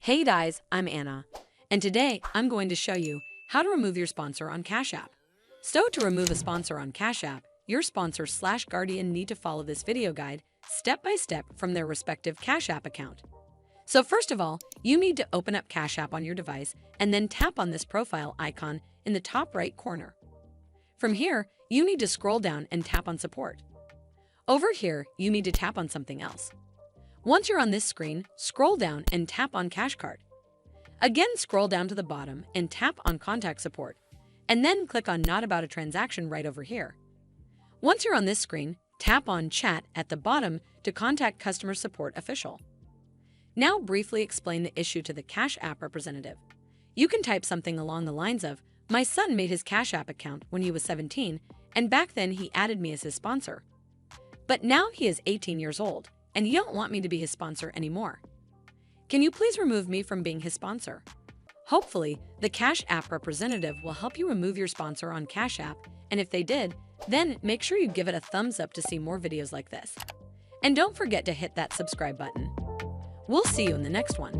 Hey guys, I'm Anna, and today I'm going to show you how to remove your sponsor on Cash App. So to remove a sponsor on Cash App, your sponsor/guardian need to follow this video guide step by step from their respective Cash App account. So first of all, you need to open up Cash App on your device and then tap on this profile icon in the top right corner. From here, you need to scroll down and tap on Support. Over here, you need to tap on something else. Once you're on this screen, scroll down and tap on Cash Card. Again, scroll down to the bottom and tap on Contact Support, and then click on Not About a Transaction right over here. Once you're on this screen, tap on Chat at the bottom to contact Customer Support Official. Now briefly explain the issue to the Cash App representative. You can type something along the lines of, "My son made his Cash App account when he was 17, and back then he added me as his sponsor. But now he is 18 years old, and you don't want me to be his sponsor anymore. Can you please remove me from being his sponsor?" Hopefully, the Cash App representative will help you remove your sponsor on Cash App, and if they did, then make sure you give it a thumbs up to see more videos like this. And don't forget to hit that subscribe button. We'll see you in the next one.